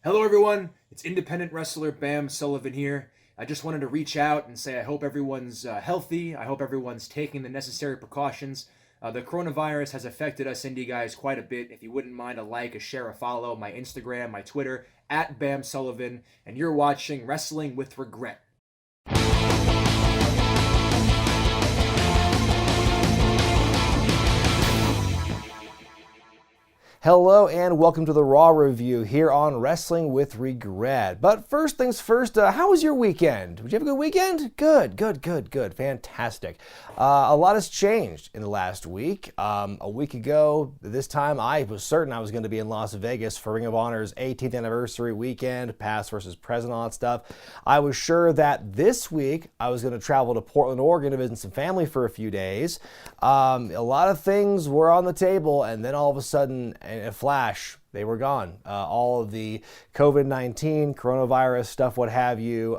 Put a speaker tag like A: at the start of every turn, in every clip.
A: Hello, everyone. It's independent wrestler Bam Sullivan here. I just wanted to reach out and say I hope everyone's healthy. I hope everyone's taking the necessary precautions. The coronavirus has affected us indie guys quite a bit. If you wouldn't mind a like, a share, a follow, my Instagram, my Twitter, at Bam Sullivan, and you're watching Wrestling with Regret.
B: Hello and welcome to the Raw review here on Wrestling with Regret. But first things first, how was your weekend? Did you have a good weekend? Good. Fantastic. A lot has changed in the last week. A week ago, this time I was certain I was going to be in Las Vegas for Ring of Honor's 18th anniversary weekend, past versus present, all that stuff. I was sure that this week I was going to travel to Portland, Oregon to visit some family for a few days. A lot of things were on the table, and then all of a sudden, in a flash, they were gone. All of the COVID-19, coronavirus stuff, what have you,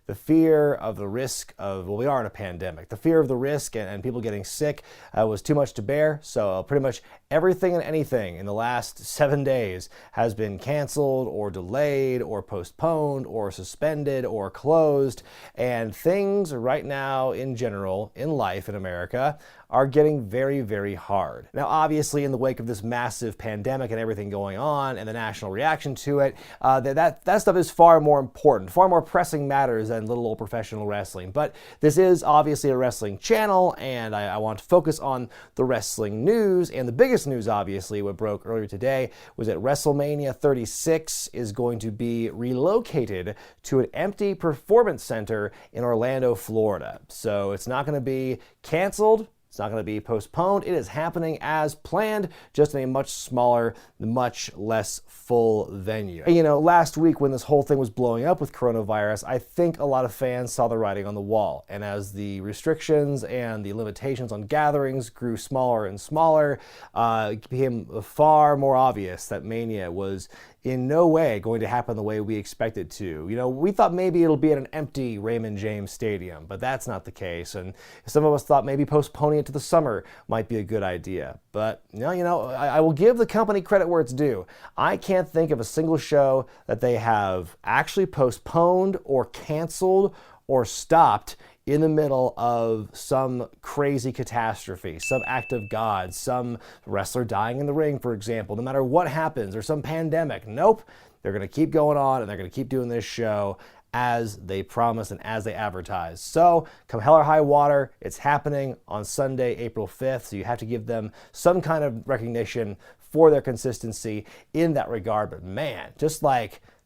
B: the fear of the risk of, well, we are in a pandemic. The fear of the risk and people getting sick was too much to bear. So pretty much everything and anything in the last 7 days has been canceled or delayed or postponed or suspended or closed. And things right now in general in life in America are getting very, very hard. Now, obviously, in the wake of this massive pandemic and everything going on and the national reaction to it, that stuff is far more important, far more pressing matters than little old professional wrestling. But this is obviously a wrestling channel, and I want to focus on the wrestling news. And the biggest news, obviously, what broke earlier today was that Wrestlemania 36 is going to be relocated to an empty performance center in Orlando, Florida. So it's not going to be canceled. It's not going to be postponed. It is happening as planned, just in a much smaller, much less full venue. And, last week when this whole thing was blowing up with coronavirus, I think a lot of fans saw the writing on the wall. And as the restrictions and the limitations on gatherings grew smaller and smaller, it became far more obvious that Mania was in no way going to happen the way we expect it to. We thought maybe it'll be at an empty Raymond James Stadium, but that's not the case. And some of us thought maybe postponing it to the summer might be a good idea. But, I will give the company credit where it's due. I can't think of a single show that they have actually postponed or canceled or stopped in the middle of some crazy catastrophe, some act of God, some wrestler dying in the ring, for example, no matter what happens, or some pandemic. Nope, they're going to keep going on, and they're going to keep doing this show as they promised and as they advertised. So, come hell or high water, it's happening on Sunday, April 5th, so you have to give them some kind of recognition for their consistency in that regard. But man, just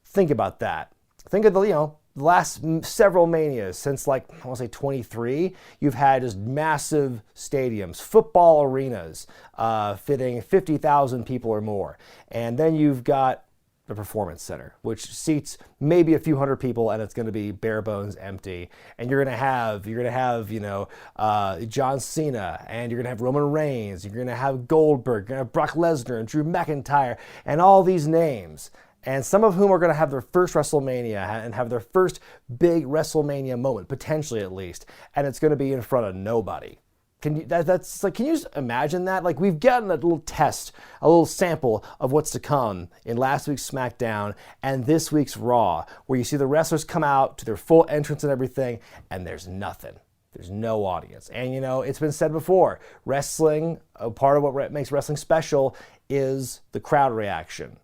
B: think about that. Think of the last several Manias since I want to say 23, you've had just massive stadiums, football arenas fitting 50,000 people or more. And then you've got the Performance Center, which seats maybe a few hundred people, and it's going to be bare bones empty. And you're going to have John Cena, and you're going to have Roman Reigns, you're going to have Goldberg, you're going to have Brock Lesnar and Drew McIntyre, and all these names. And some of whom are going to have their first WrestleMania and have their first big WrestleMania moment, potentially at least. And it's going to be in front of nobody. Can you just imagine that? We've gotten a little test, a little sample of what's to come in last week's SmackDown and this week's Raw, where you see the wrestlers come out to their full entrance and everything, and there's nothing. There's no audience. And it's been said before, wrestling, a part of what makes wrestling special is the crowd reaction.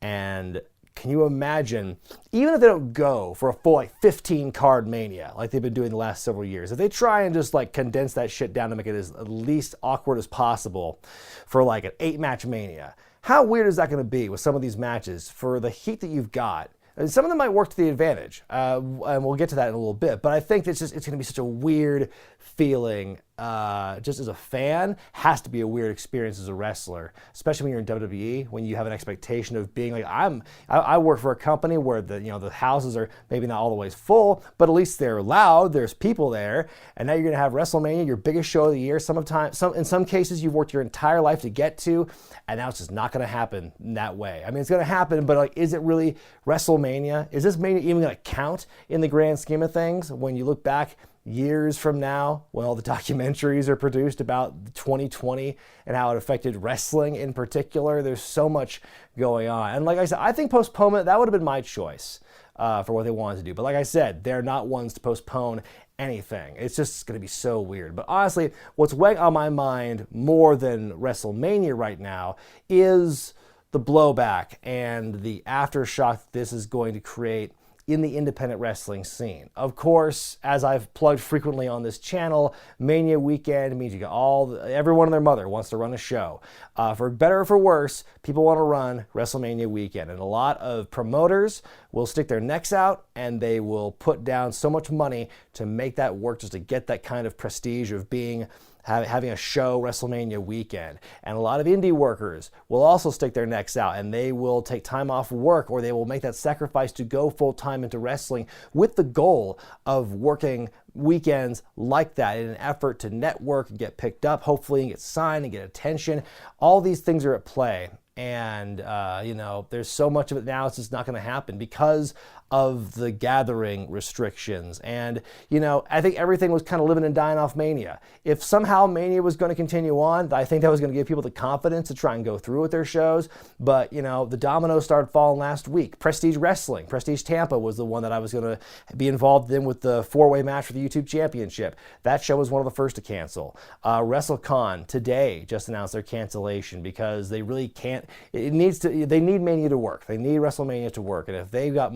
B: And can you imagine, even if they don't go for a full 15-card Mania like they've been doing the last several years, if they try and just condense that shit down to make it as least awkward as possible for an 8-match Mania, how weird is that going to be with some of these matches for the heat that you've got? Some of them might work to the advantage, and we'll get to that in a little bit, but I think it's going to be such a weird feeling, just as a fan. Has to be a weird experience as a wrestler, especially when you're in WWE, when you have an expectation of being I work for a company where the houses are maybe not all the way full, but at least they're loud, there's people there, and now you're going to have WrestleMania, your biggest show of the year, in some cases you've worked your entire life to get to, and now it's just not going to happen in that way. I mean, it's going to happen, but is it really WrestleMania? Is this Mania even going to count in the grand scheme of things when you look back years from now, when all the documentaries are produced about 2020 and how it affected wrestling in particular. There's so much going on. And like I said, I think postponement, that would have been my choice for what they wanted to do. But like I said, they're not ones to postpone anything. It's just going to be so weird. But honestly, what's weighing on my mind more than WrestleMania right now is the blowback and the aftershock this is going to create in the independent wrestling scene. Of course, as I've plugged frequently on this channel, Mania weekend means you got everyone and their mother wants to run a show. For better or for worse, people want to run WrestleMania weekend, and a lot of promoters will stick their necks out and they will put down so much money to make that work, just to get that kind of prestige of having a show WrestleMania weekend. And a lot of indie workers will also stick their necks out, and they will take time off work, or they will make that sacrifice to go full time into wrestling with the goal of working weekends like that in an effort to network and get picked up, hopefully, and get signed and get attention. All these things are at play. And, there's so much of it now, it's just not going to happen because of the gathering restrictions. And, I think everything was kind of living and dying off Mania. If somehow Mania was going to continue on, I think that was going to give people the confidence to try and go through with their shows. But, the dominoes started falling last week. Prestige Wrestling, Prestige Tampa was the one that I was going to be involved in with the 4-way match for the YouTube Championship. That show was one of the first to cancel. WrestleCon today just announced their cancellation because they really can't. They need Mania to work. They need WrestleMania to work. And if they got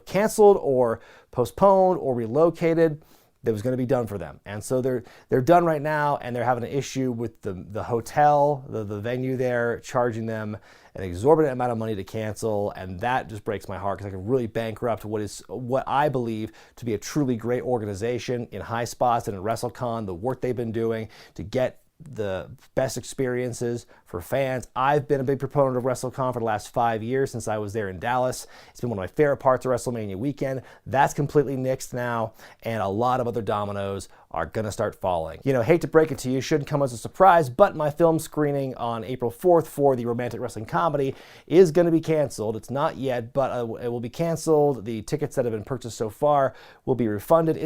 B: canceled or postponed or relocated, that was going to be done for them. And so they're done right now, and they're having an issue with the hotel, the venue there, charging them an exorbitant amount of money to cancel, and that just breaks my heart because I can really bankrupt what I believe to be a truly great organization in High Spots and in WrestleCon, the work they've been doing to get the best experiences for fans. I've been a big proponent of WrestleCon for the last 5 years since I was there in Dallas. It's been one of my favorite parts of WrestleMania weekend. That's completely nixed now, and a lot of other dominoes are going to start falling. Hate to break it to you, shouldn't come as a surprise, but my film screening on April 4th for the romantic wrestling comedy is going to be canceled. It's not yet, but it will be canceled. The tickets that have been purchased so far will be refunded.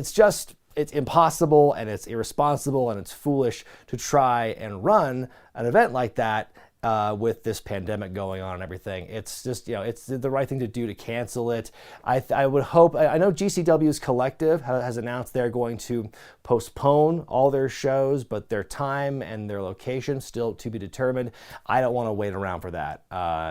B: It's impossible, and it's irresponsible, and it's foolish to try and run an event like that with this pandemic going on and everything. It's just, it's the right thing to do to cancel it. I would hope, I know GCW's Collective has announced they're going to postpone all their shows, but their time and their location still to be determined. I don't want to wait around for that,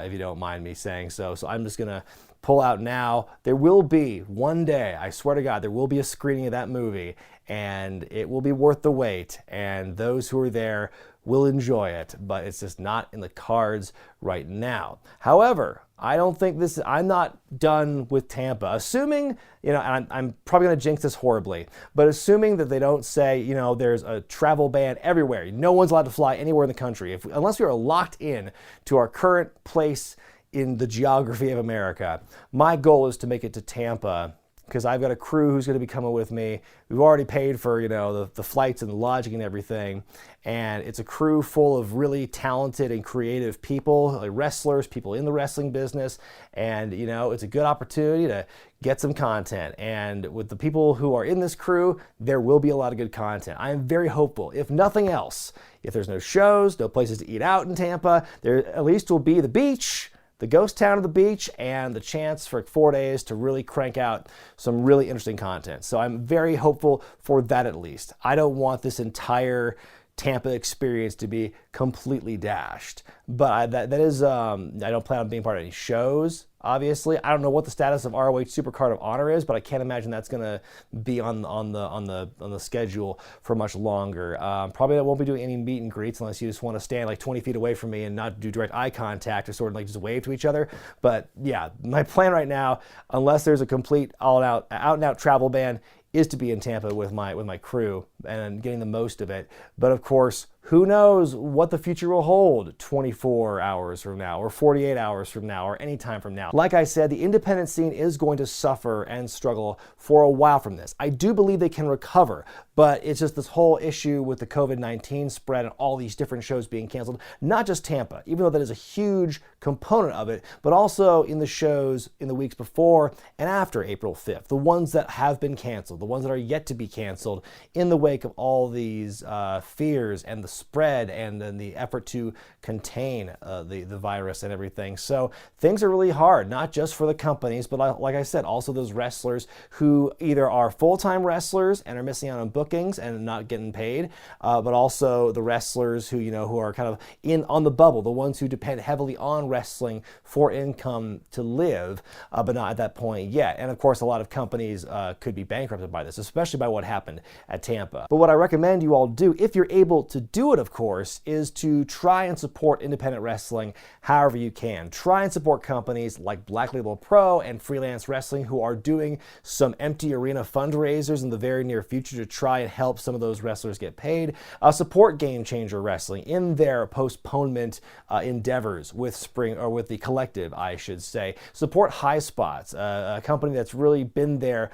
B: if you don't mind me saying so. So I'm just going to pull out now. There will be one day, I swear to God, there will be a screening of that movie, and it will be worth the wait, and those who are there will enjoy it, but it's just not in the cards right now. However, I'm not done with Tampa. Assuming, and I'm probably going to jinx this horribly, but assuming that they don't say, there's a travel ban everywhere, no one's allowed to fly anywhere in the country, unless we are locked in to our current place in the geography of America. My goal is to make it to Tampa because I've got a crew who's going to be coming with me. We've already paid for, the flights and the lodging and everything. And it's a crew full of really talented and creative people, like wrestlers, people in the wrestling business. And, it's a good opportunity to get some content. And with the people who are in this crew, there will be a lot of good content. I am very hopeful. If nothing else, if there's no shows, no places to eat out in Tampa, there at least will be the beach, the ghost town of the beach, and the chance for 4 days to really crank out some really interesting content. So I'm very hopeful for that at least. I don't want this entire Tampa experience to be completely dashed. But that is, I don't plan on being part of any shows, obviously. I don't know what the status of ROH Supercard of Honor is, but I can't imagine that's going to be on the schedule for much longer. Probably I won't be doing any meet and greets unless you just want to stand like 20 feet away from me and not do direct eye contact or sort of like just wave to each other. But yeah, my plan right now, unless there's a complete out and out travel ban, is to be in Tampa with my crew and getting the most of it. But of course, who knows what the future will hold 24 hours from now, or 48 hours from now, or any time from now. Like I said, the independent scene is going to suffer and struggle for a while from this. I do believe they can recover, but it's just this whole issue with the COVID-19 spread and all these different shows being canceled. Not just Tampa, even though that is a huge component of it, but also in the shows in the weeks before and after April 5th, the ones that have been canceled, the ones that are yet to be canceled in the wake of all these fears and the spread and then the effort to contain the virus and everything. So things are really hard, not just for the companies, but like I said, also those wrestlers who either are full-time wrestlers and are missing out on bookings and not getting paid, but also the wrestlers who, who are kind of on the bubble, the ones who depend heavily on wrestling for income to live, but not at that point yet. And of course, a lot of companies could be bankrupted by this, especially by what happened at Tampa. But what I recommend you all do, if you're able to do it, of course, is to try and support independent wrestling however you can. Try and support companies like Black Label Pro and Freelance Wrestling, who are doing some empty arena fundraisers in the very near future to try and help some of those wrestlers get paid. Support Game Changer Wrestling in their postponement endeavors with with the collective, I should say. Support High Spots, a company that's really been there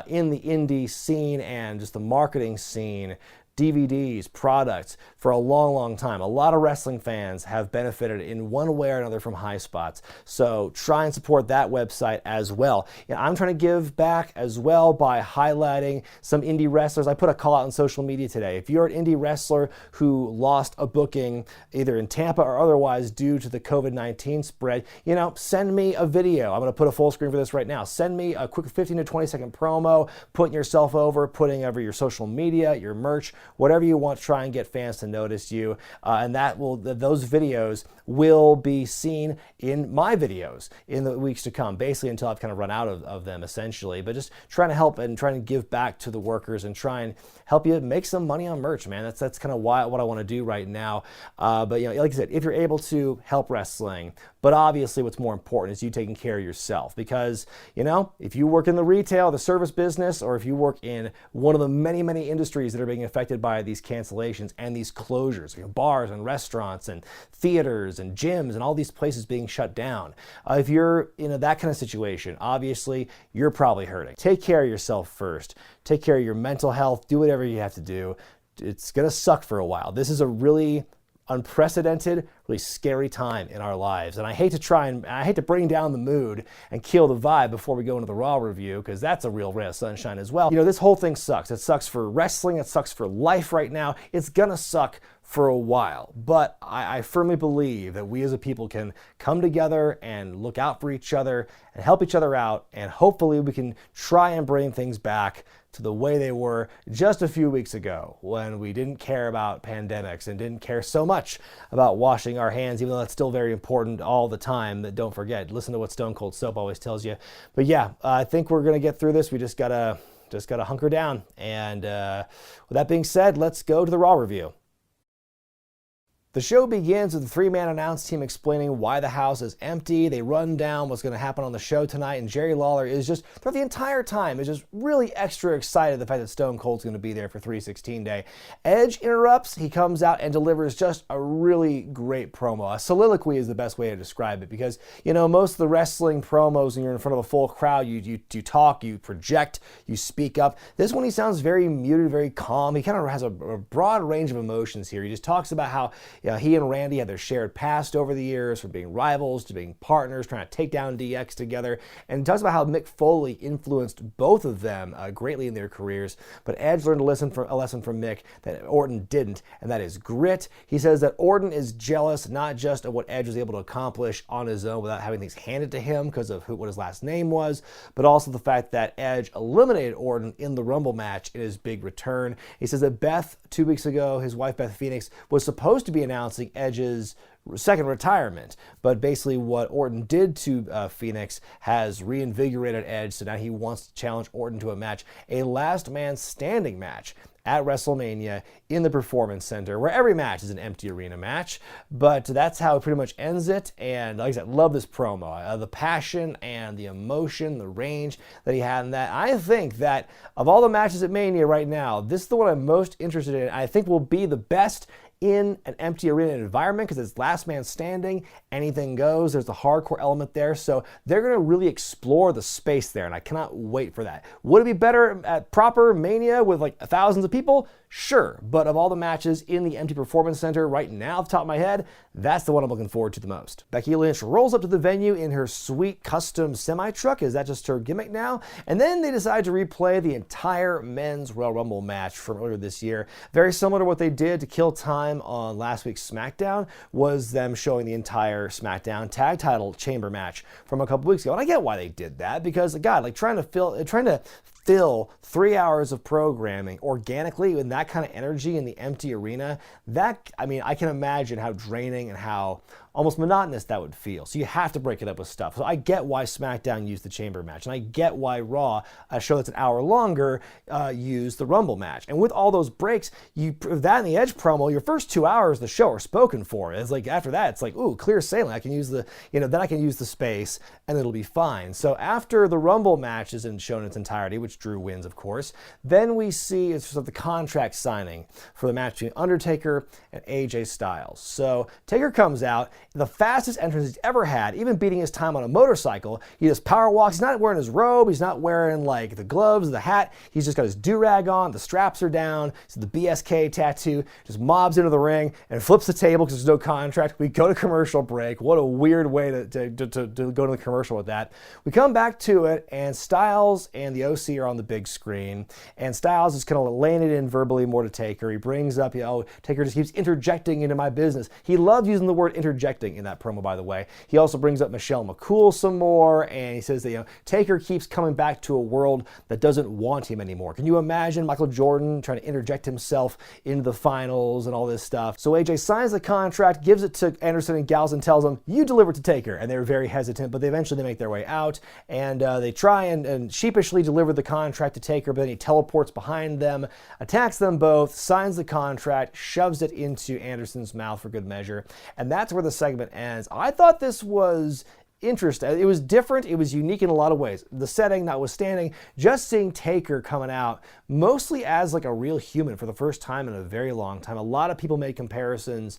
B: in the indie scene and just the marketing scene, DVDs, products for a long, long time. A lot of wrestling fans have benefited in one way or another from High Spots. So try and support that website as well. I'm trying to give back as well by highlighting some indie wrestlers. I put a call out on social media today. If you're an indie wrestler who lost a booking either in Tampa or otherwise due to the COVID-19 spread, send me a video. I'm going to put a full screen for this right now. Send me a quick 15 to 20 second promo, putting yourself over, putting over your social media, your merch, whatever you want to try and get fans to notice you, and those videos will be seen in my videos in the weeks to come, basically until I've kind of run out of them, essentially. But just trying to help and trying to give back to the workers and try and help you make some money on merch, man. That's kind of what I want to do right now. But like I said, if you're able to help wrestling, but obviously what's more important is you taking care of yourself, because if you work in the retail, the service business, or if you work in one of the many, many industries that are being affected by these cancellations and these closures, bars and restaurants and theaters and gyms and all these places being shut down. If you're in that kind of situation, obviously you're probably hurting. Take care of yourself first. Take care of your mental health. Do whatever you have to do. It's going to suck for a while. This is a really unprecedented, really scary time in our lives. And I hate to bring down the mood and kill the vibe before we go into the Raw review, because that's a real ray of sunshine as well. This whole thing sucks. It sucks for wrestling. It sucks for life right now. It's gonna suck for a while. But I firmly believe that we as a people can come together and look out for each other and help each other out. And hopefully we can try and bring things back to the way they were just a few weeks ago, when we didn't care about pandemics and didn't care so much about washing our hands, even though that's still very important all the time. That don't forget, listen to what Stone Cold Soap always tells you. But yeah, I think we're gonna get through this. We just gotta hunker down. And with that being said, let's go to the Raw review. The show begins with the three-man announce team explaining why the house is empty. They run down what's going to happen on the show tonight, and Jerry Lawler is just, throughout the entire time, is just really extra excited the fact that Stone Cold's going to be there for 316 Day. Edge interrupts. He comes out and delivers just a really great promo. A soliloquy is the best way to describe it, because, most of the wrestling promos, when you're in front of a full crowd, you talk, you project, you speak up. This one, he sounds very muted, very calm. He kind of has a broad range of emotions here. He just talks about how he and Randy had their shared past over the years, from being rivals to being partners, trying to take down DX together, and talks about how Mick Foley influenced both of them greatly in their careers. But Edge learned a lesson from Mick that Orton didn't, and that is grit. He says that Orton is jealous not just of what Edge was able to accomplish on his own without having things handed to him because of what his last name was, but also the fact that Edge eliminated Orton in the Rumble match in his big return. He says that Beth, 2 weeks ago, his wife Beth Phoenix, was supposed to be announcing Edge's second retirement, but basically what Orton did to Phoenix has reinvigorated Edge, so now he wants to challenge Orton to a match, a last man standing match, at WrestleMania in the Performance Center, where every match is an empty arena match. But that's how it pretty much ends it. And like I said, love this promo. The passion and the emotion, the range that he had in that. I think that of all the matches at Mania right now, this is the one I'm most interested in. I think will be the best in an empty arena environment because it's last man standing, anything goes. There's the hardcore element there, so they're going to really explore the space there, and I cannot wait for that. Would it be better at proper Mania with like thousands of people? Sure, but of all the matches in the empty Performance Center right now, off the top of my head, that's the one I'm looking forward to the most. Becky Lynch rolls up to the venue in her sweet custom semi-truck. Is that just her gimmick now? And then they decide to replay the entire men's Royal Rumble match from earlier this year. Very similar to what they did to kill time on last week's SmackDown, was them showing the entire SmackDown tag title chamber match from a couple weeks ago. And I get why they did that, because God, like trying to fill 3 hours of programming organically with that kind of energy in the empty arena, that, I mean, I can imagine how draining and how almost monotonous that would feel. So you have to break it up with stuff. So I get why SmackDown used the chamber match, and I get why Raw, a show that's an hour longer, used the Rumble match. And with all those breaks, that and the Edge promo, your first 2 hours of the show are spoken for. It's like after that, it's like, ooh, clear sailing. I can use the, then I can use the space and it'll be fine. So after the Rumble match isn't shown in its entirety, which Drew wins, of course, then we see it's sort of the contract signing for the match between Undertaker and AJ Styles. So Taker comes out, the fastest entrance he's ever had, even beating his time on a motorcycle. He just power walks. He's not wearing his robe. He's not wearing like the gloves, the hat. He's just got his do-rag on. The straps are down. So the BSK tattoo, just mobs into the ring and flips the table because there's no contract. We go to commercial break. What a weird way to go to the commercial with that. We come back to it, and Styles and the OC are on the big screen, and Styles is kind of laying it in verbally more to Taker. He brings up, Taker just keeps interjecting into my business. He loved using the word interjecting in that promo, by the way. He also brings up Michelle McCool some more, and he says that Taker keeps coming back to a world that doesn't want him anymore. Can you imagine Michael Jordan trying to interject himself into the finals and all this stuff? So AJ signs the contract, gives it to Anderson and Gallows, and tells them, you deliver to Taker. And they were very hesitant, but eventually they make their way out, and they try and sheepishly deliver the contract to Taker, but then he teleports behind them, attacks them both, signs the contract, shoves it into Anderson's mouth for good measure, and that's where the segment ends. I thought this was interesting. It was different. It was unique in a lot of ways. The setting notwithstanding, just seeing Taker coming out mostly as like a real human for the first time in a very long time. A lot of people made comparisons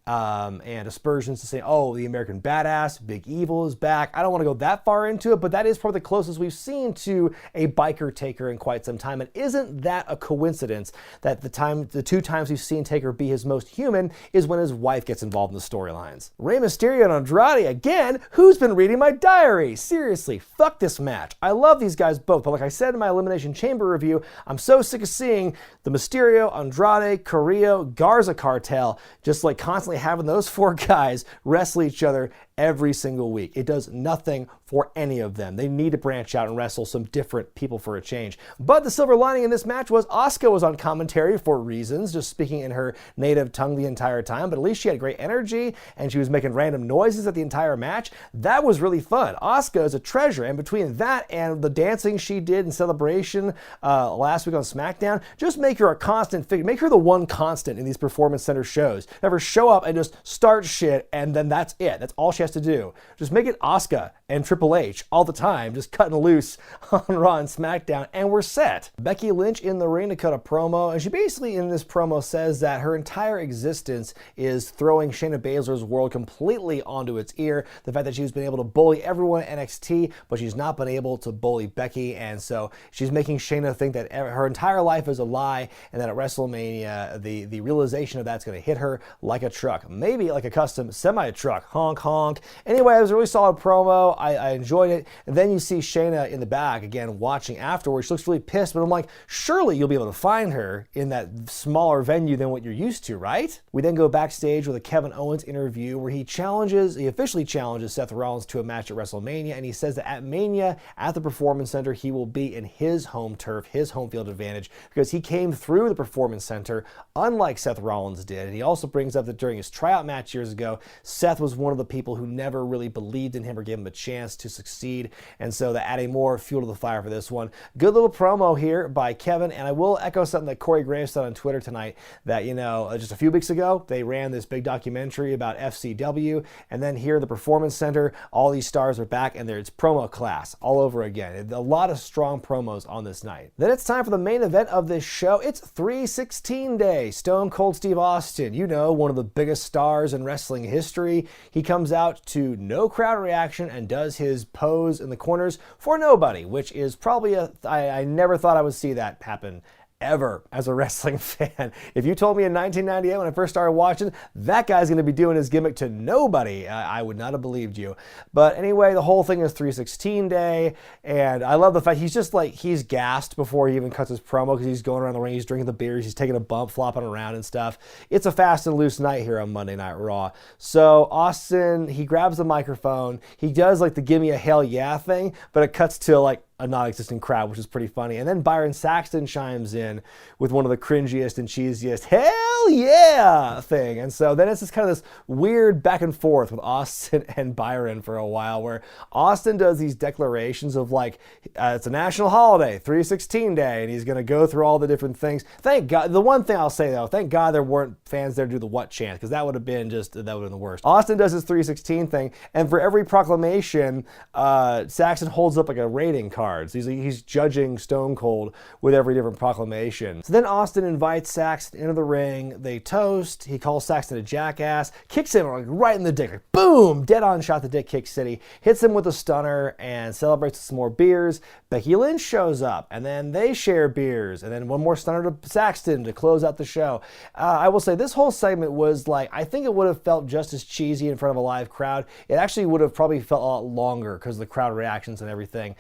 B: and aspersions to say, oh, the American Badass, Big Evil is back. I don't want to go that far into it, but that is probably the closest we've seen to a biker Taker in quite some time. And isn't that a coincidence that the two times we've seen Taker be his most human is when his wife gets involved in the storylines? Rey Mysterio and Andrade again? Who's been reading my diary? Seriously, fuck this match. I love these guys both, but like I said in my Elimination Chamber review, I'm so sick of seeing the Mysterio, Andrade, Carrillo, Garza cartel just like constantly having those four guys wrestle each other every single week. It does nothing for any of them. They need to branch out and wrestle some different people for a change. But the silver lining in this match was Asuka was on commentary for reasons, just speaking in her native tongue the entire time, but at least she had great energy and she was making random noises at the entire match. That was really fun. Asuka is a treasure, and between that and the dancing she did in celebration last week on SmackDown, just make her a constant figure. Make her the one constant in these Performance Center shows. Have her show up and just start shit, and then that's it. That's all she has to do. Just make it Asuka and Triple H all the time, just cutting loose on Raw and SmackDown, and we're set. Becky Lynch in the ring to cut a promo, and she basically in this promo says that her entire existence is throwing Shayna Baszler's world completely onto its ear. The fact that she's been able to bully everyone at NXT, but she's not been able to bully Becky, and so she's making Shayna think that her entire life is a lie, and that at WrestleMania, the realization of that's going to hit her like a truck, maybe like a custom semi-truck. Honk, honk. Anyway, it was a really solid promo. I enjoyed it. And then you see Shayna in the back, again, watching afterwards. She looks really pissed, but I'm like, surely you'll be able to find her in that smaller venue than what you're used to, right? We then go backstage with a Kevin Owens interview where he officially challenges Seth Rollins to a match at WrestleMania, and he says that at Mania, at the Performance Center, he will be in his home turf, his home field advantage, because he came through the Performance Center, unlike Seth Rollins did. And he also brings up that during his tryout match years ago, Seth was one of the people who never really believed in him or gave him a chance. chance to succeed. And so they're adding more fuel to the fire for this one. Good little promo here by Kevin. And I will echo something that Corey Graves said on Twitter tonight, that, you know, just a few weeks ago, they ran this big documentary about FCW. And then here at the Performance Center, all these stars are back and it's promo class all over again. A lot of strong promos on this night. Then it's time for the main event of this show. It's 316 Day. Stone Cold Steve Austin, you know, one of the biggest stars in wrestling history. He comes out to no crowd reaction and does his pose in the corners for nobody, which is probably I never thought I would see that happen ever as a wrestling fan. If you told me in 1998 when I first started watching, that guy's going to be doing his gimmick to nobody, I would not have believed you. But anyway, the whole thing is 316 Day, and I love the fact he's just like, he's gassed before he even cuts his promo because he's going around the ring, he's drinking the beers, he's taking a bump, flopping around and stuff. It's a fast and loose night here on Monday Night Raw. So Austin, he grabs the microphone, he does like the give me a hell yeah thing, but it cuts to like a non-existent crowd, which is pretty funny. And then Byron Saxton chimes in with one of the cringiest and cheesiest hell yeah thing. And so then it's just kind of this weird back and forth with Austin and Byron for a while, where Austin does these declarations of like, it's a national holiday, 316 Day, and he's going to go through all the different things. Thank God. The one thing I'll say though, thank God there weren't fans there to do the what chant, because that would have been the worst. Austin does his 316 thing, and for every proclamation, Saxton holds up like a rating card. He's judging Stone Cold with every different proclamation. So then Austin invites Saxton into the ring. They toast. He calls Saxton a jackass, kicks him like right in the dick. Like, boom! Dead on shot to Dick Kick City. Hits him with a stunner and celebrates with some more beers. Becky Lynch shows up, and then they share beers, and then one more stunner to Saxton to close out the show. I will say this whole segment was like, I think it would have felt just as cheesy in front of a live crowd. It actually would have probably felt a lot longer because of the crowd reactions and everything.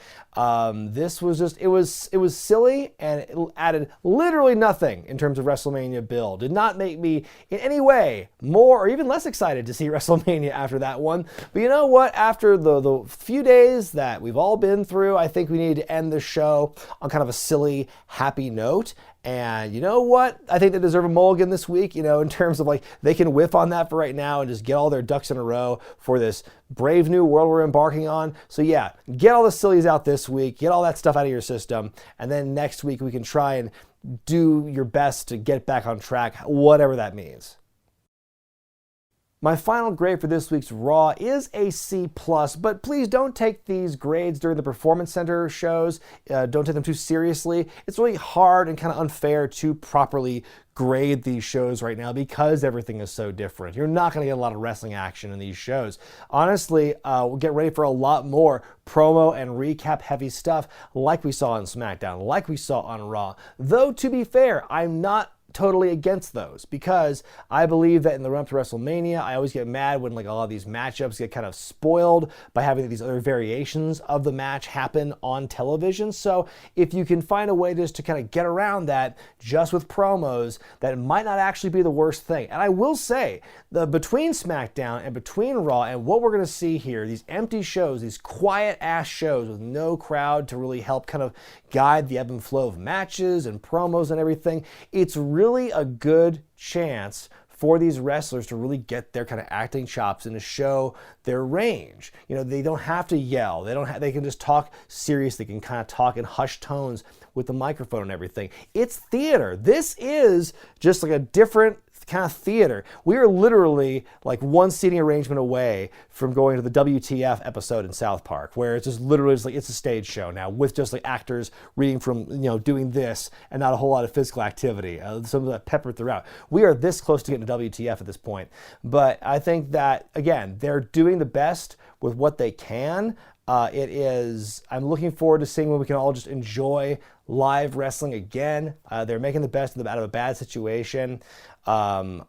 B: This was just, it was silly, and it added literally nothing in terms of WrestleMania build. Did not make me in any way more or even less excited to see WrestleMania after that one. But you know what? After the few days that we've all been through, I think we need to end the show on kind of a silly, happy note. And you know what? I think they deserve a mulligan this week, you know, in terms of like, they can whiff on that for right now and just get all their ducks in a row for this brave new world we're embarking on. So yeah, get all the sillies out this week, get all that stuff out of your system, and then next week we can try and do your best to get back on track, whatever that means. My final grade for this week's Raw is a C+, but please don't take these grades during the Performance Center shows. Don't take them too seriously. It's really hard and kind of unfair to properly grade these shows right now because everything is so different. You're not going to get a lot of wrestling action in these shows. Honestly, we'll get ready for a lot more promo and recap heavy stuff like we saw on SmackDown, like we saw on Raw. Though, to be fair, I'm not totally against those, because I believe that in the run-up to WrestleMania, I always get mad when like a lot of these matchups get kind of spoiled by having these other variations of the match happen on television. So if you can find a way just to kind of get around that just with promos, that might not actually be the worst thing. And I will say, between SmackDown and between Raw and what we're going to see here, these empty shows, these quiet-ass shows with no crowd to really help kind of guide the ebb and flow of matches and promos and everything, it's really a good chance for these wrestlers to really get their kind of acting chops and to show their range. You know, they don't have to yell. They can just talk serious. They can kind of talk in hushed tones with the microphone and everything. It's theater. This is just like a different kind of theater. We are literally like one seating arrangement away from going to the WTF episode in South Park, where it's just literally just like it's a stage show now with just like actors reading from, you know, doing this and not a whole lot of physical activity. Some of that peppered throughout. We are this close to getting to WTF at this point. But I think that, again, they're doing the best with what they can. I'm looking forward to seeing when we can all just enjoy live wrestling again. They're making the best out of a bad situation. What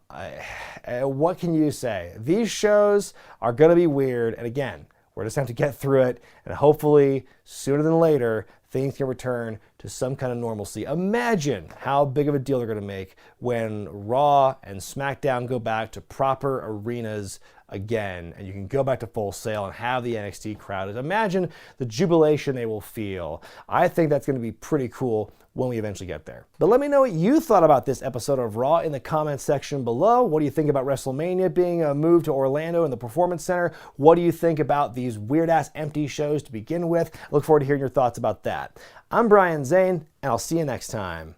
B: can you say? These shows are going to be weird. And again, we're just going to have to get through it. And hopefully, sooner than later, things can return to some kind of normalcy. Imagine how big of a deal they're going to make when Raw and SmackDown go back to proper arenas again, and you can go back to Full Sail and have the NXT crowd. Imagine the jubilation they will feel. I think that's going to be pretty cool when we eventually get there. But let me know what you thought about this episode of Raw in the comments section below. What do you think about WrestleMania being moved to Orlando in the Performance Center? What do you think about these weird-ass empty shows to begin with? I look forward to hearing your thoughts about that. I'm Brian Zane, and I'll see you next time.